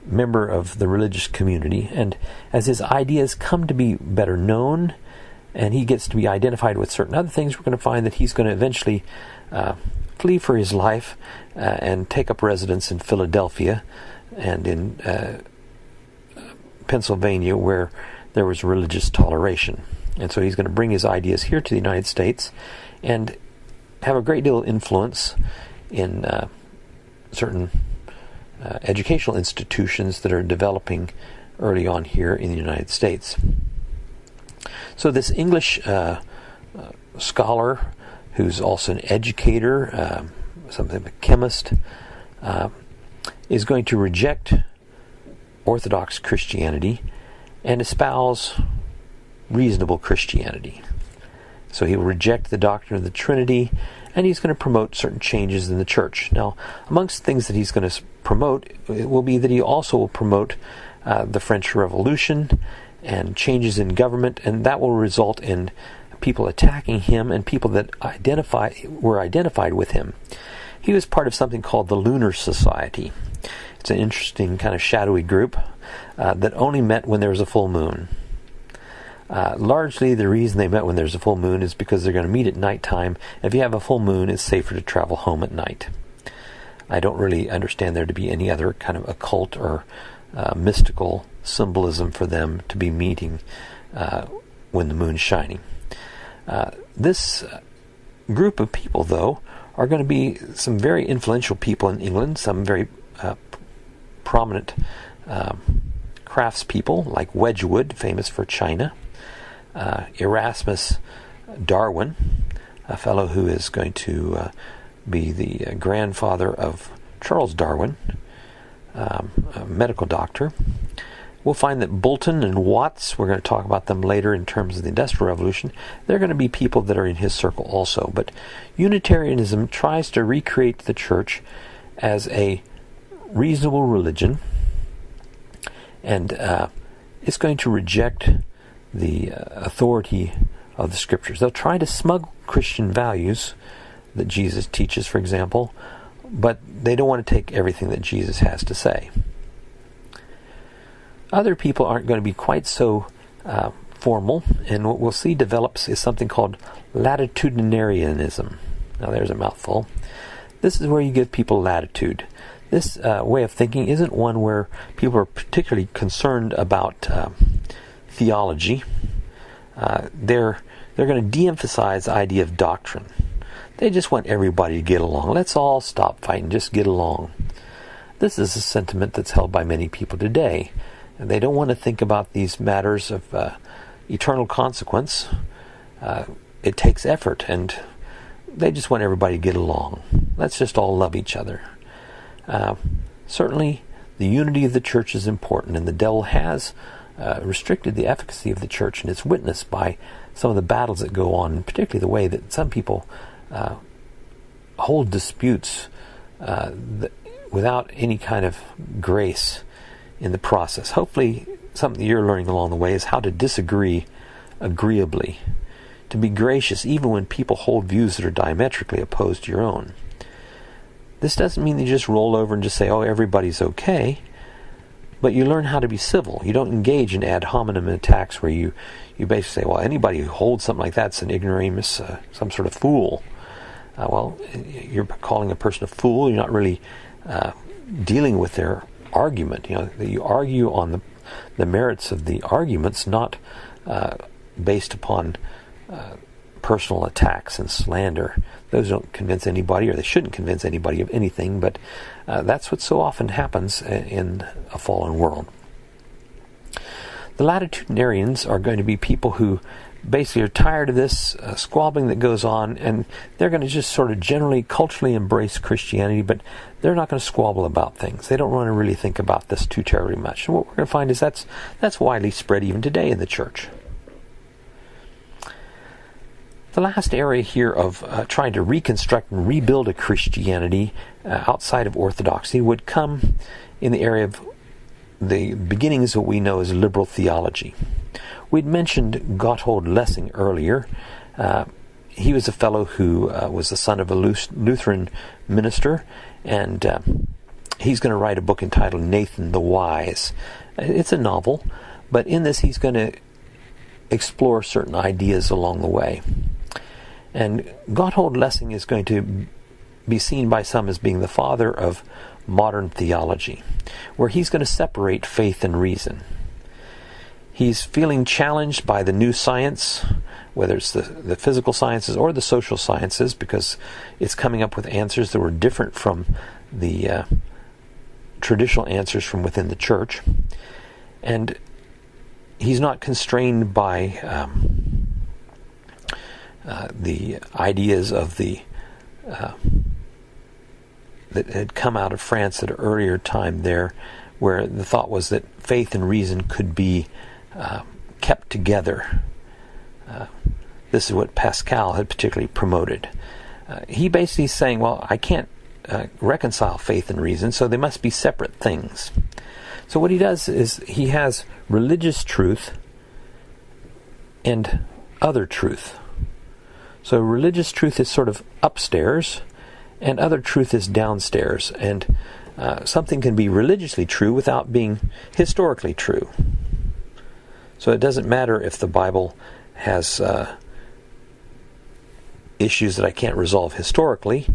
S1: member of the religious community, and as his ideas come to be better known, and he gets to be identified with certain other things, we're going to find that he's going to eventually flee for his life and take up residence in Philadelphia and in Pennsylvania, where there was religious toleration. And so he's going to bring his ideas here to the United States and have a great deal of influence in certain educational institutions that are developing early on here in the United States. So this English scholar, who's also an educator, something of a chemist, is going to reject Orthodox Christianity and espouse reasonable Christianity. So he will reject the doctrine of the Trinity, and he's going to promote certain changes in the church. Now, amongst the things that he's going to promote, it will be that he also will promote the French Revolution and changes in government, and that will result in people attacking him and people that were identified with him. He was part of something called the Lunar Society. It's an interesting kind of shadowy group that only met when there was a full moon. Largely, the reason they met when there's a full moon is because they're going to meet at nighttime. If you have a full moon, it's safer to travel home at night. I don't really understand there to be any other kind of occult or mystical symbolism for them to be meeting when the moon's shining. This group of people, though, are going to be some very influential people in England, some very prominent craftspeople like Wedgwood, famous for China, Erasmus Darwin, a fellow who is going to be the grandfather of Charles Darwin, a medical doctor. We'll find that Boulton and Watts, we're going to talk about them later in terms of the Industrial Revolution, they're going to be people that are in his circle also. But Unitarianism tries to recreate the church as a reasonable religion, and it's going to reject the authority of the Scriptures. They'll try to smuggle Christian values that Jesus teaches, for example, but they don't want to take everything that Jesus has to say. Other people aren't going to be quite so formal, and what we'll see develops is something called latitudinarianism. Now there's a mouthful. This is where you give people latitude. This way of thinking isn't one where people are particularly concerned about theology. They're going to de-emphasize the idea of doctrine. They just want everybody to get along. Let's all stop fighting, just get along. This is a sentiment that's held by many people today. And they don't want to think about these matters of eternal consequence. It takes effort, and they just want everybody to get along. Let's just all love each other. Certainly, the unity of the church is important, and the devil has restricted the efficacy of the church and its witness by some of the battles that go on, and particularly the way that some people hold disputes without any kind of grace in the process. Hopefully, something that you're learning along the way is how to disagree agreeably, to be gracious even when people hold views that are diametrically opposed to your own. This doesn't mean that you just roll over and just say, oh, everybody's okay, but you learn how to be civil. You don't engage in ad hominem attacks where you basically say, well, anybody who holds something like that's an ignoramus, some sort of fool. Well, you're calling a person a fool. You're not really dealing with their argument. You argue on the merits of the arguments, not based upon personal attacks and slander. Those don't convince anybody, or they shouldn't convince anybody of anything, but that's what so often happens in a fallen world. The latitudinarians are going to be people who basically are tired of this squabbling that goes on, and they're going to just sort of generally culturally embrace Christianity, but they're not going to squabble about things. They don't want to really think about this too terribly much. And what we're going to find is that's widely spread even today in the church. The last area here of trying to reconstruct and rebuild a Christianity outside of orthodoxy would come in the area of the beginnings of what we know as liberal theology. We'd mentioned Gotthold Lessing earlier. He was a fellow who was the son of a Lutheran minister, and he's going to write a book entitled Nathan the Wise. It's a novel, but in this he's going to explore certain ideas along the way. And Gotthold Lessing is going to be seen by some as being the father of modern theology, where he's going to separate faith and reason. He's feeling challenged by the new science, whether it's the physical sciences or the social sciences, because it's coming up with answers that were different from the traditional answers from within the church. And he's not constrained by the ideas of that had come out of France at an earlier time there, where the thought was that faith and reason could be kept together. This is what Pascal had particularly promoted. He basically is saying, well, I can't reconcile faith and reason, so they must be separate things. So what he does is he has religious truth and other truth. So religious truth is sort of upstairs, and other truth is downstairs. And something can be religiously true without being historically true. So it doesn't matter if the Bible has issues that I can't resolve historically.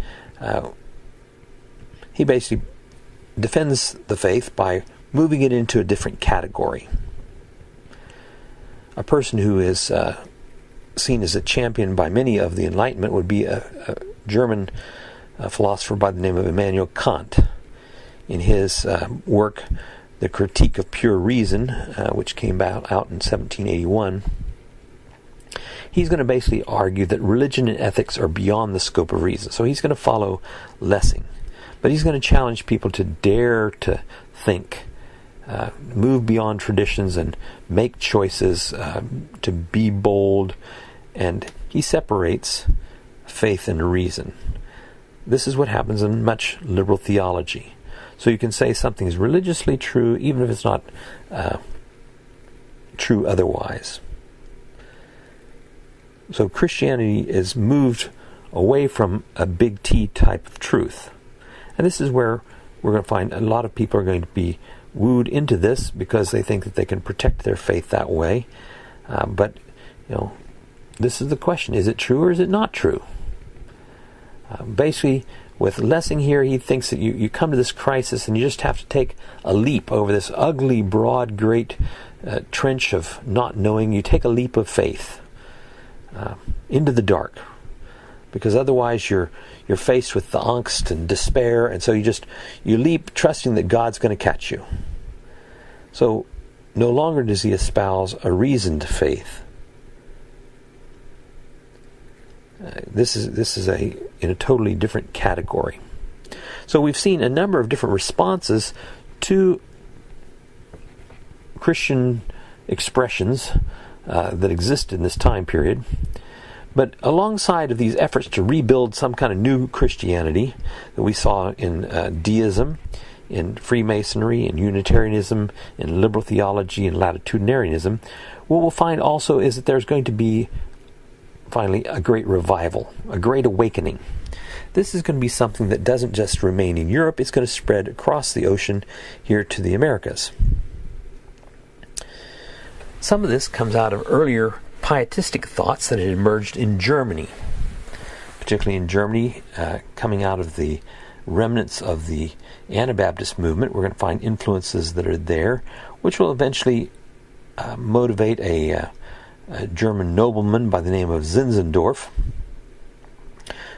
S1: He basically defends the faith by moving it into a different category. A person who is seen as a champion by many of the Enlightenment would be a German philosopher by the name of Immanuel Kant. In his work, The Critique of Pure Reason, which came out in 1781, he's going to basically argue that religion and ethics are beyond the scope of reason. So he's going to follow Lessing. But he's going to challenge people to dare to think, move beyond traditions and make choices, to be bold. And he separates faith and reason. This is what happens in much liberal theology. So you can say something is religiously true even if it's not true otherwise. So Christianity is moved away from a big T type of truth. And this is where we're going to find a lot of people are going to be wooed into this because they think that they can protect their faith that way. But, this is the question. Is it true or is it not true? Basically, with Lessing here, he thinks that you come to this crisis and you just have to take a leap over this ugly, broad, great trench of not knowing. You take a leap of faith into the dark, because otherwise you're faced with the angst and despair, and so you leap trusting that God's going to catch you. So no longer does he espouse a reasoned faith. This is in a totally different category. So we've seen a number of different responses to Christian expressions that exist in this time period. But alongside of these efforts to rebuild some kind of new Christianity that we saw in deism, in Freemasonry, in Unitarianism, in liberal theology, and latitudinarianism, what we'll find also is that there's going to be finally a great revival, a great awakening. This is going to be something that doesn't just remain in Europe, it's going to spread across the ocean here to the Americas. Some of this comes out of earlier pietistic thoughts that had emerged in Germany, particularly in Germany, coming out of the remnants of the Anabaptist movement. We're going to find influences that are there, which will eventually motivate a German nobleman by the name of Zinzendorf,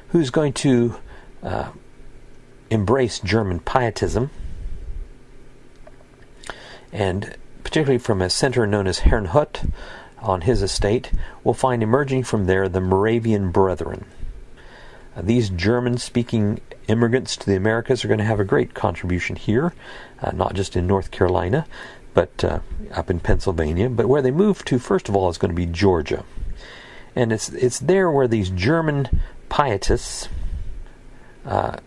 S1: who's going to embrace German pietism, and particularly from a center known as Herrnhut on his estate, we'll find emerging from there the Moravian Brethren. These German-speaking immigrants to the Americas are going to have a great contribution here, not just in North Carolina, but up in Pennsylvania. But where they move to, first of all, is going to be Georgia. And it's there where these German pietists are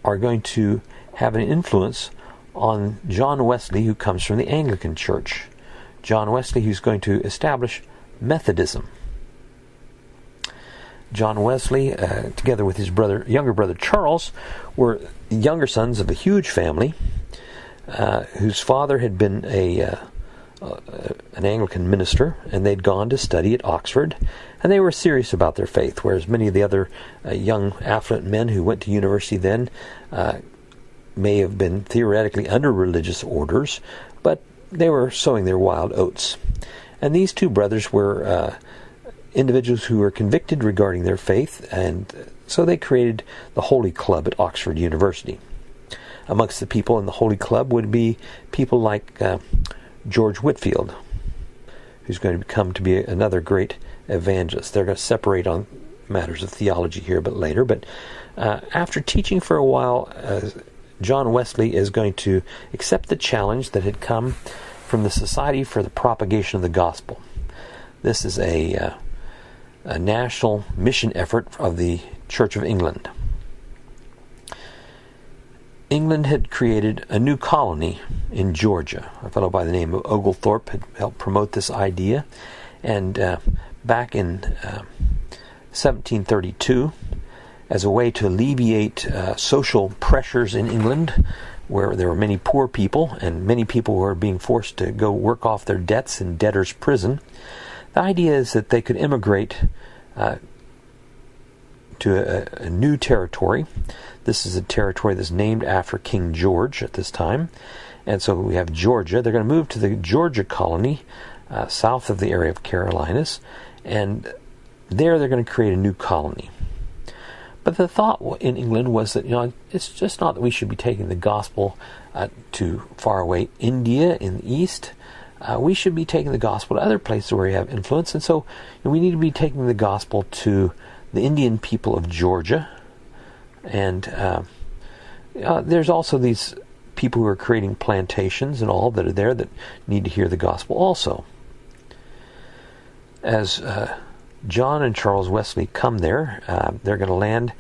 S1: going to have an influence on John Wesley, who comes from the Anglican Church. John Wesley, who's going to establish Methodism. John Wesley, together with his younger brother Charles, were younger sons of a huge family whose father had been an Anglican minister, and they'd gone to study at Oxford, and they were serious about their faith, whereas many of the other young affluent men who went to university then may have been theoretically under religious orders, but they were sowing their wild oats. And these two brothers were individuals who were convicted regarding their faith, and so they created the Holy Club at Oxford University. Amongst the people in the Holy Club would be people like George Whitefield, who's going to come to be another great evangelist. They're going to separate on matters of theology here but later. But after teaching for a while, John Wesley is going to accept the challenge that had come from the Society for the Propagation of the Gospel. This is a national mission effort of the Church of England. England had created a new colony in Georgia. A fellow by the name of Oglethorpe had helped promote this idea. And back in 1732, as a way to alleviate social pressures in England, where there were many poor people and many people who were being forced to go work off their debts in debtor's prison, the idea is that they could immigrate to a new territory. This is a territory that's named after King George at this time. And so we have Georgia. They're going to move to the Georgia colony, south of the area of Carolinas. And there they're going to create a new colony. But the thought in England was that, it's just not that we should be taking the gospel to far away India in the east. We should be taking the gospel to other places where we have influence. And so we need to be taking the gospel to the Indian people of Georgia. And there's also these people who are creating plantations and all that are there that need to hear the gospel also. As John and Charles Wesley come there, they're going to land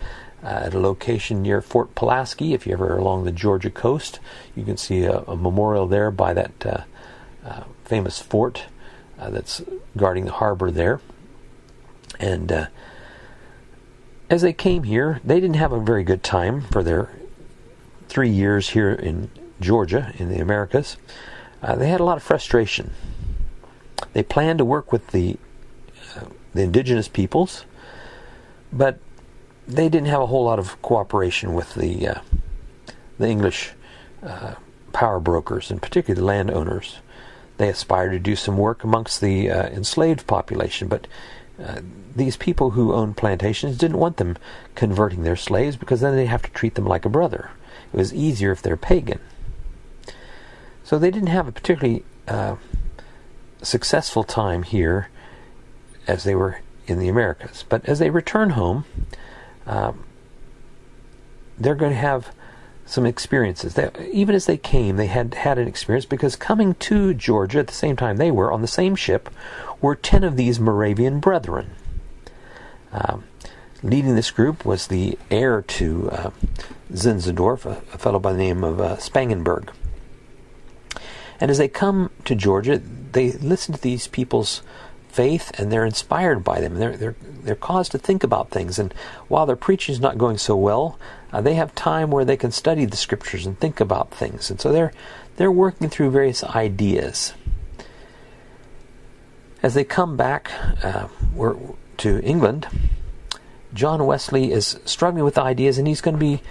S1: at a location near Fort Pulaski. If you ever are along the Georgia coast, you can see a memorial there by that famous fort that's guarding the harbor there. And as they came here, they didn't have a very good time for their 3 years here in Georgia, in the Americas. They had a lot of frustration. They planned to work with the indigenous peoples, but they didn't have a whole lot of cooperation with the English power brokers, and particularly the landowners. They aspired to do some work amongst the enslaved population, but these people who owned plantations didn't want them converting their slaves, because then they'd have to treat them like a brother. It was easier if they're pagan. So they didn't have a particularly successful time here as they were in the Americas. But as they return home, they're going to have some experiences. Even as they came, they had an experience, because coming to Georgia at the same time they were on the same ship were 10 of these Moravian brethren. Leading this group was the heir to Zinzendorf, a fellow by the name of Spangenberg. And as they come to Georgia, they listen to these people's faith, and they're inspired by them. They're caused to think about things. And while their preaching is not going so well, they have time where they can study the scriptures and think about things. And so they're working through various ideas. As they come back to England, John Wesley is struggling with ideas, and he's going to be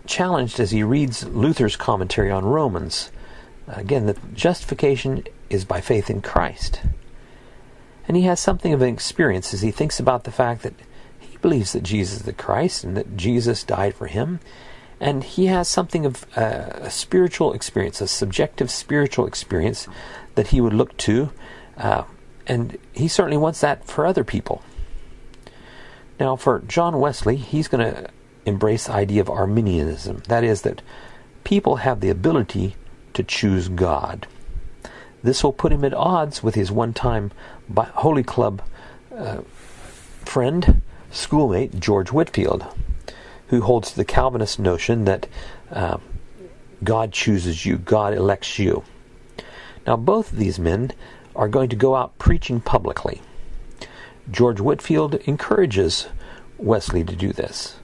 S1: challenged as he reads Luther's commentary on Romans. Again, that justification is by faith in Christ. And he has something of an experience as he thinks about the fact that he believes that Jesus is the Christ and that Jesus died for him. And he has something of a spiritual experience, a subjective spiritual experience that he would look to. And he certainly wants that for other people. Now, for John Wesley, he's going to embrace the idea of Arminianism. That is, that people have the ability to choose God. This will put him at odds with his one-time Holy Club friend, schoolmate, George Whitefield, who holds the Calvinist notion that God chooses you, God elects you. Now, both of these men are going to go out preaching publicly. George Whitefield encourages Wesley to do this,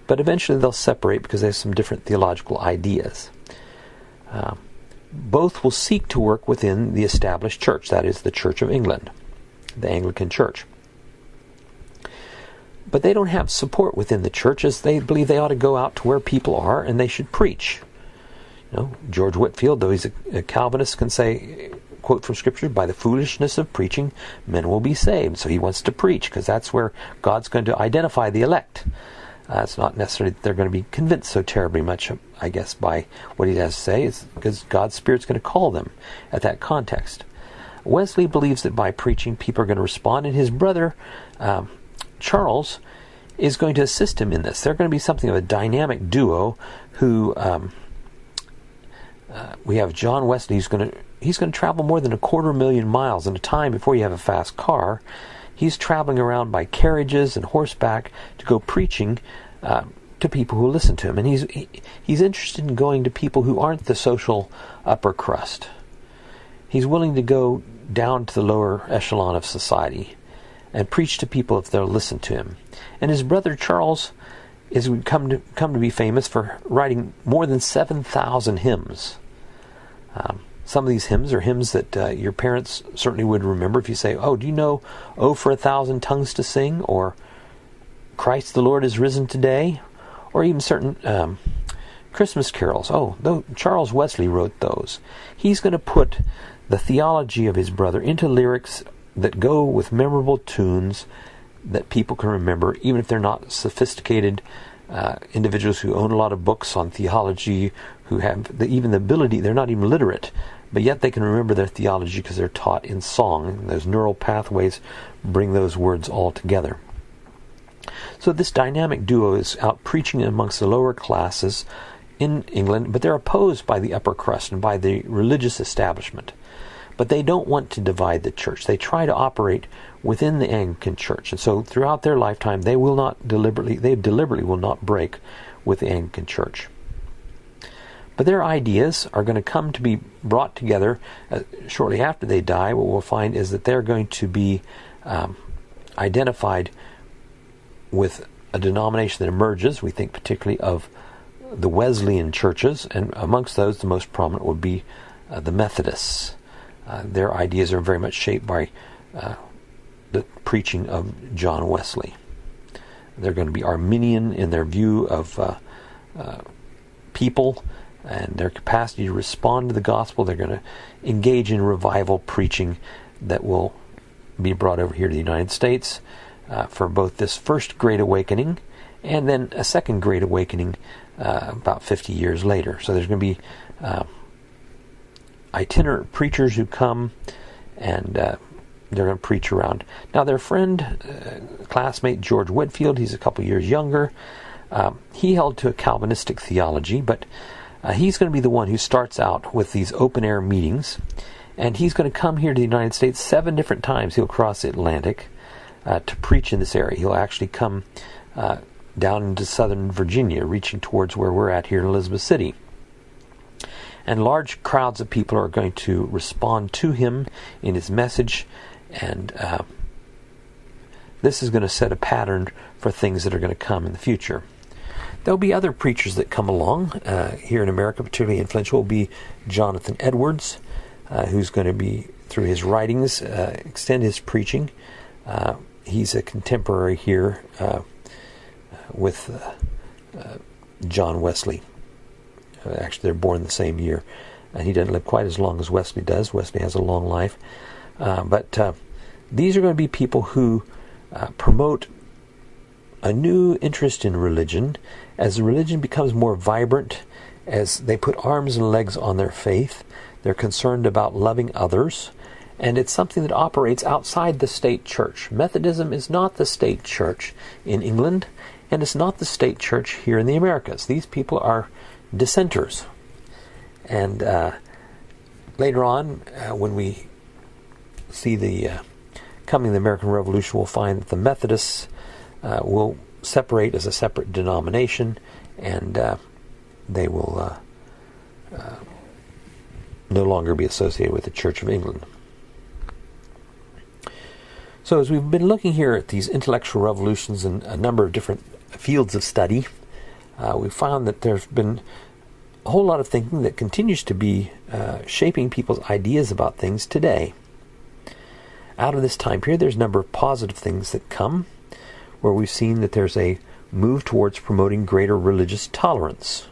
S1: but eventually they'll separate because they have some different theological ideas. Both will seek to work within the established church, that is, the Church of England, the Anglican Church. But they don't have support within the church, as they believe they ought to go out to where people are and they should preach. George Whitefield, though he's a Calvinist, can say, quote from Scripture, by the foolishness of preaching, men will be saved. So he wants to preach because that's where God's going to identify the elect. It's not necessarily that they're going to be convinced so terribly much, I guess, by what he has to say. It's because God's Spirit's going to call them at that context. Wesley believes that by preaching, people are going to respond, and his brother, Charles, is going to assist him in this. They're going to be something of a dynamic duo who... we have John Wesley. He's going to travel more than 250,000 miles in a time before you have a fast car. He's traveling around by carriages and horseback to go preaching to people who listen to him. And he's interested in going to people who aren't the social upper crust. He's willing to go down to the lower echelon of society and preach to people if they'll listen to him. And his brother Charles is come to be famous for writing more than 7,000 hymns. Some of these hymns are hymns that your parents certainly would remember if you say, oh, do you know, "Oh, for a Thousand Tongues to Sing," or "Christ the Lord is Risen Today," or even certain Christmas carols. Charles Wesley wrote those. He's going to put the theology of his brother into lyrics that go with memorable tunes that people can remember, even if they're not sophisticated individuals who own a lot of books on theology, who have even the ability, they're not even literate, but yet they can remember their theology because they're taught in song. Those neural pathways bring those words all together. So this dynamic duo is out preaching amongst the lower classes in England, but they're opposed by the upper crust and by the religious establishment. But they don't want to divide the church. They try to operate within the Anglican Church. And so throughout their lifetime, they deliberately will not break with the Anglican Church. But their ideas are going to come to be brought together shortly after they die. What we'll find is that they're going to be identified with a denomination that emerges. We think particularly of the Wesleyan churches, and amongst those, the most prominent would be the Methodists. Their ideas are very much shaped by the preaching of John Wesley. They're going to be Arminian in their view of people and their capacity to respond to the gospel. They're going to engage in revival preaching that will be brought over here to the United States for both this first Great Awakening and then a second Great Awakening about 50 years later. So there's going to be itinerant preachers who come and they're going to preach around. Now their friend, classmate George Whitefield, he's a couple years younger. He held to a Calvinistic theology, but he's going to be the one who starts out with these open-air meetings, and he's going to come here to the United States 7 different times. He'll cross the Atlantic to preach in this area. He'll actually come down into southern Virginia, reaching towards where we're at here in Elizabeth City. And large crowds of people are going to respond to him in his message, and this is going to set a pattern for things that are going to come in the future. There'll be other preachers that come along here in America, particularly influential, will be Jonathan Edwards, who's going to be, through his writings, extend his preaching. He's a contemporary here with John Wesley. Actually, they're born the same year, and he doesn't live quite as long as Wesley does. Wesley has a long life. But these are going to be people who promote a new interest in religion. As the religion becomes more vibrant, as they put arms and legs on their faith, they're concerned about loving others, and it's something that operates outside the state church. Methodism is not the state church in England, and it's not the state church here in the Americas. These people are dissenters. And later on, when we see the coming of the American Revolution, we'll find that the Methodists will separate as a separate denomination, and they will no longer be associated with the Church of England. So as we've been looking here at these intellectual revolutions in a number of different fields of study, we found that there's been a whole lot of thinking that continues to be shaping people's ideas about things today. Out of this time period, there's a number of positive things that come, where we've seen that there's a move towards promoting greater religious tolerance.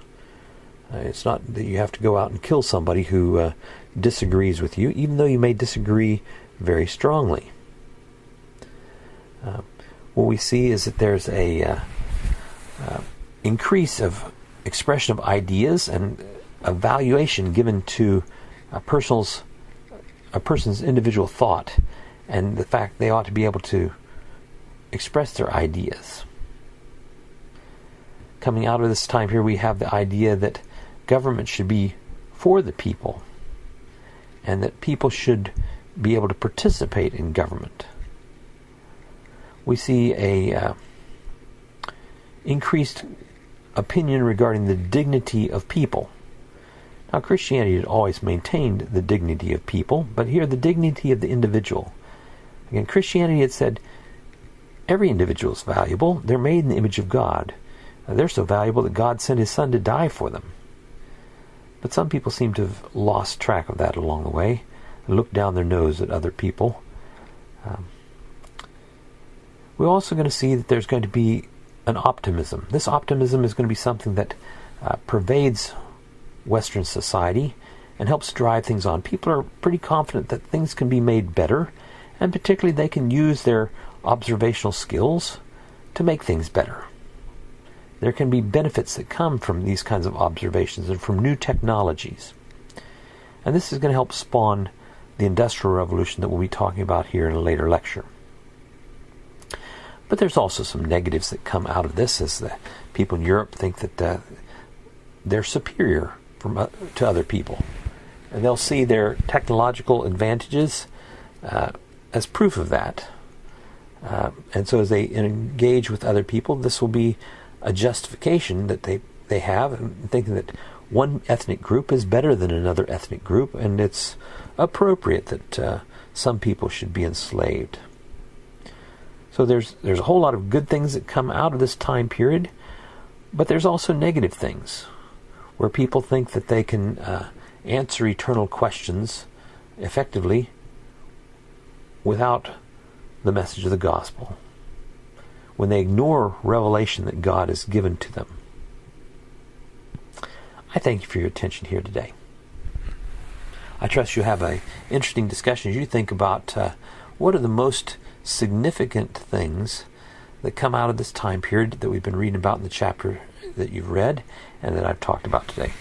S1: It's not that you have to go out and kill somebody who disagrees with you, even though you may disagree very strongly. What we see is that there's a increase of expression of ideas and a valuation given to a person's individual thought, and the fact they ought to be able to express their ideas. Coming out of this time here, we have the idea that government should be for the people, and that people should be able to participate in government. We see a increased opinion regarding the dignity of people. Now, Christianity had always maintained the dignity of people, but here the dignity of the individual. Again, Christianity had said every individual is valuable. They're made in the image of God. They're so valuable that God sent His Son to die for them. But some people seem to have lost track of that along the way and looked down their nose at other people. We're also going to see that there's going to be an optimism. This optimism is going to be something that pervades Western society and helps drive things on. People are pretty confident that things can be made better, and particularly they can use their observational skills to make things better. There can be benefits that come from these kinds of observations and from new technologies. And this is going to help spawn the Industrial Revolution that we'll be talking about here in a later lecture. But there's also some negatives that come out of this, as the people in Europe think that they're superior to other people. And they'll see their technological advantages as proof of that. And so as they engage with other people, this will be a justification that they have, thinking that one ethnic group is better than another ethnic group, and it's appropriate that some people should be enslaved. So there's a whole lot of good things that come out of this time period, but there's also negative things, where people think that they can answer eternal questions effectively without the message of the gospel, when they ignore revelation that God has given to them. I thank you for your attention here today. I trust you have an interesting discussion as you think about what are the most significant things that come out of this time period that we've been reading about in the chapter that you've read and that I've talked about today.